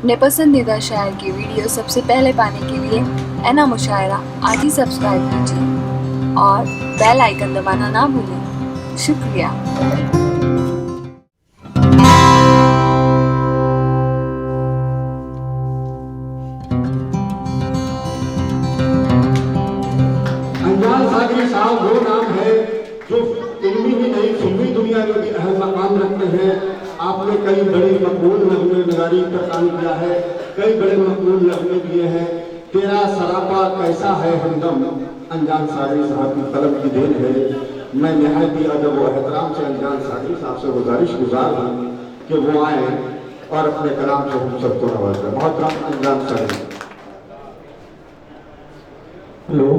अपने पसंदीदा शायर की वीडियो सबसे पहले पाने के लिए एना मुशायरा आज ही सब्सक्राइब कीजिए और बेल आइकन दबाना ना भूलें। शुक्रिया। अनजान सागरी साहब वो नाम है जो इल्मी ही नहीं फिल्मी दुनिया में भी अहम मकाम रखते हैं। आपने कई बड़े मकबूल नगमे नगारी पर काम किया है, कई बड़े मकबूल नगमे दिए हैं। तेरा सरापा कैसा है हमदम अनजान सागरी साहब की कलम की देन है। मैं निहायत ही अदब व एहतराम से अनजान सागरी साहब से गुजारिश गुजार हूँ कि वो आए और अपने कलाम से हम सबको नवाजें। बहुत राम अनजान सागरी। हेलो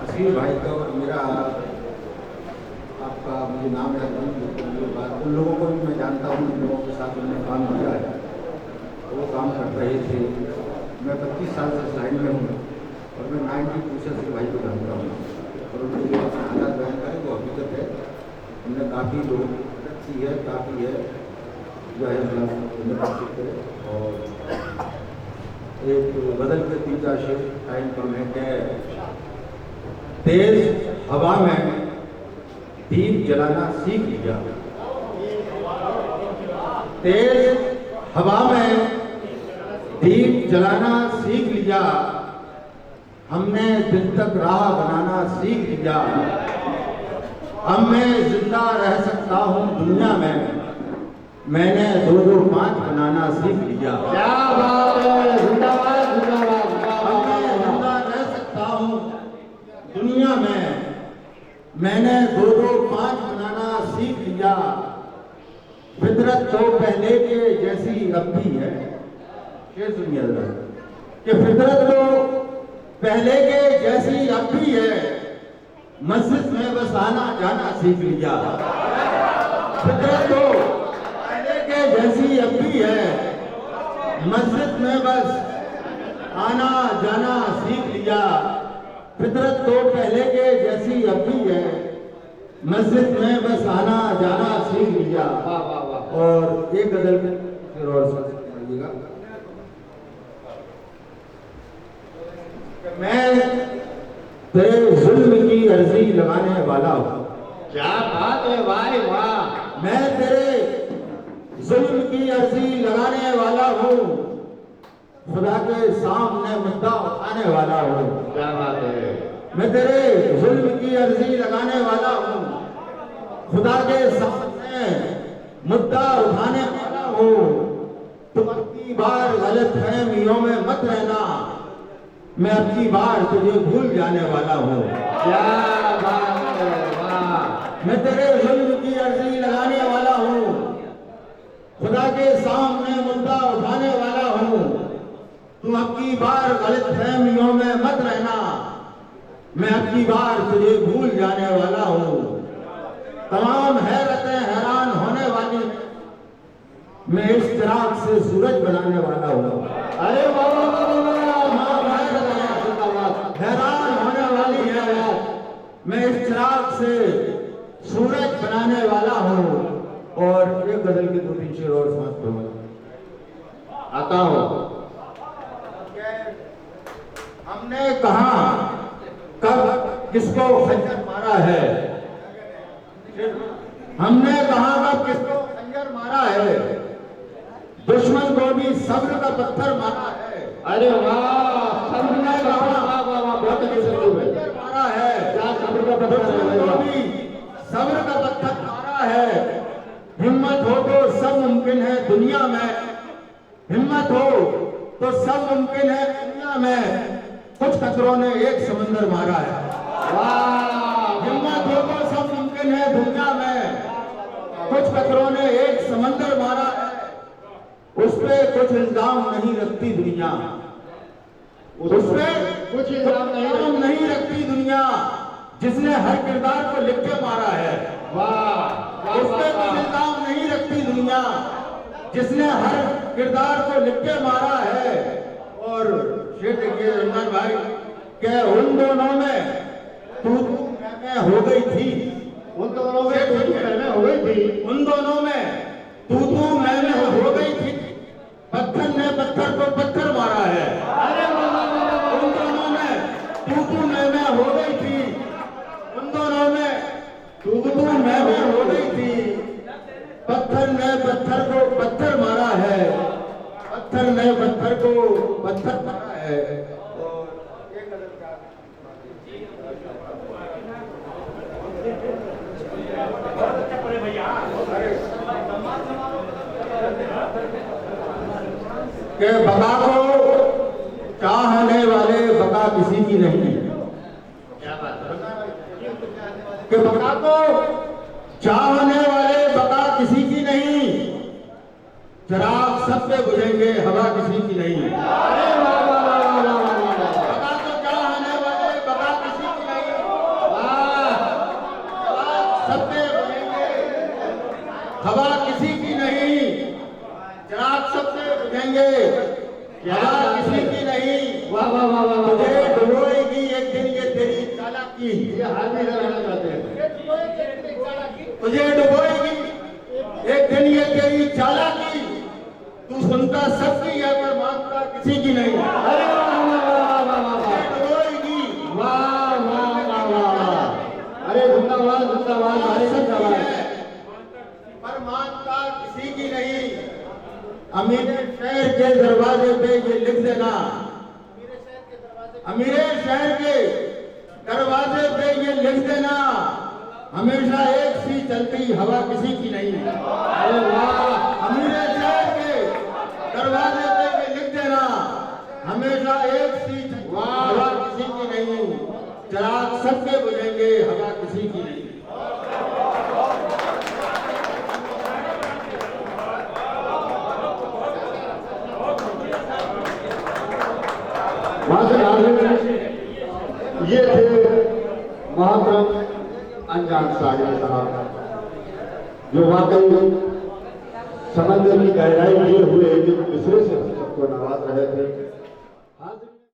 असीम भाई का और मेरा आपका मुझे नाम याद नहीं, बात उन लोगों को भी मैं जानता हूँ, उन लोगों के साथ उन्होंने काम किया है, वो काम कर रहे थे। मैं 25 साल से लाइन में हूँ और मैं 92 से असीम भाई को जानता हूँ और उन्होंने जो अपने हालात बयान करे वो हकीकत है। हमने काफ़ी लोग मदद की है, काफ़ी है जो है मतलब बातचीत करें। और एक बदल के तीजा शेर टाइम कम है कि तेज हवा में दीप जलाना सीख लिया। तेज हवा में दीप जलाना सीख लिया, हमने दिन तक राह बनाना सीख लिया। अब मैं जिंदा रह सकता हूँ दुनिया में, मैंने 2-2-5 बनाना सीख लिया। क्या बात है, जिंदाबाद जिंदाबाद। मैं जिंदा रह सकता हूँ दुनिया में, मैंने 2-2-5 बनाना सीख लिया। फितरत तो पहले के जैसी अब भी है, ये सुनिए कि फितरत तो पहले के जैसी अब भी है, मस्जिद में बस आना जाना सीख लिया। फितरत तो जैसी अब भी है, मस्जिद में बस आना जाना सीख लिया। फितरत तो पहले के जैसी अब भी है, मस्जिद में बस आना जाना सीख लिया। वाह वाह वाह। और एक गजल फिर और समझिएगा। मैं तेरे जुल्म की अर्जी लगाने वाला हूँ। क्या बात है, वाह वाह। मैं तेरे जुल्म की अर्जी लगाने वाला हूँ, खुदा के सामने मुद्दा उठाने वाला हूँ। क्या बात है। मैं तेरे जुल्म की अर्जी लगाने वाला हूँ, खुदा के सामने मुद्दा उठाने वाला हूँ। तुम अब की बार गलत फहमियों में मत रहना, मैं अब की बार तुझे भूल जाने वाला हूँ। क्या बात है, वाह। मैं तेरे जुल्म की अर्जी लगाने वाला हूँ, खुदा के सामने मुद्दा उठाने वाला हूँ। तुम अब की बार गलत फहमियों में मत रहना, मैं अब की बार तुझे भूल जाने वाला हूँ। तमाम हैरतें हैरान होने वाली, मैं इस चिराग से सूरज बनाने वाला हूँ। अरे बाबा हैरान होने वाली है, मैं इस चिराग से सूरज बनाने वाला हूँ। और एक गजल के 2-3 शेर और समझ आता हूँ। हमने कहा कब किसको खंजर मारा है, हमने कहा कब किसको खंजर मारा है, दुश्मन को भी सब्र का पत्थर मारा है। अरे वाह, हमने कहा बहुत खंजर मारा है, क्या सब्र का पत्थर भी सब्र का पत्थर मारा है। हिम्मत हो तो सब मुमकिन है दुनिया में, हिम्मत हो तो सब मुमकिन है दुनिया में, कुछ खतरों ने एक समंदर मारा है। वाह, हिम्मत हो तो सब मुमकिन है दुनिया में, कुछ खतरों ने एक समंदर मारा है। उस पे कुछ इल्जाम नहीं रखती दुनिया, उस पे कुछ इल्जाम नहीं रखती दुनिया, जिसने हर किरदार को लिख के मारा है। वाह, उस पे कुछ इल्जाम नहीं रखती दुनिया, जिसने हर किरदार को लिख के मारा है। और शेर देखिए रंजन भाई, क्या उन दोनों में तू मैं हो गई थी, उन दोनों में तू मैं हो गई थी, उन दोनों में तू मैं पत्थर ने पत्थर को पत्थर मारा है, पत्थर ने पत्थर को पत्थर मारा है। के बका को चाहने वाले बका किसी की नहीं, क्या बात है? के बका को चाहने वाले बका किसी की नहीं, चिराग सबसे बुझेंगे हवा किसी की नहीं। बका को चाहने वाले बका किसी की नहीं, सबसे बुझेंगे हवा किसी की नहीं, चिराग सबसे बुझेंगे हवा किसी की नहीं। वाह वाह वाह वाह वाह, तुझे डुबोएगी एक दिन ये तेरी चालाकी, ये हाथ में लगाना चाहते हैं। तुझे डुबोएगी एक दिन ये तेरी चालाकी, तू सुनता सबकी है पर मानता किसी की नहीं। अरे वाह वाह वाह वाह वाह तुझे वाह, डुबोएगी वाह वाह वाह वाह वाह। अरे जिंदाबाद जिंदाबाद, अरे जिंदाबाद। पर मानता किसी की नहीं। अमीर शहर के दरवाजे पे ये लिख देना, अमीर शहर के दरवाजे पे ये लिख देना, हमेशा एक सी चलती हवा किसी की नहीं। अरे वाह, अमीर शहर के दरवाजे पे ये लिख देना, हमेशा एक सी हवा किसी की नहीं, चिराग सबके बुझेंगे हवा किसी की नहीं। ये थे मोहतरम अनजान सागर साहब, जो वाकई समंदर की गहराई लिए हुए एक दूसरे से सबको नवाज रहे थे।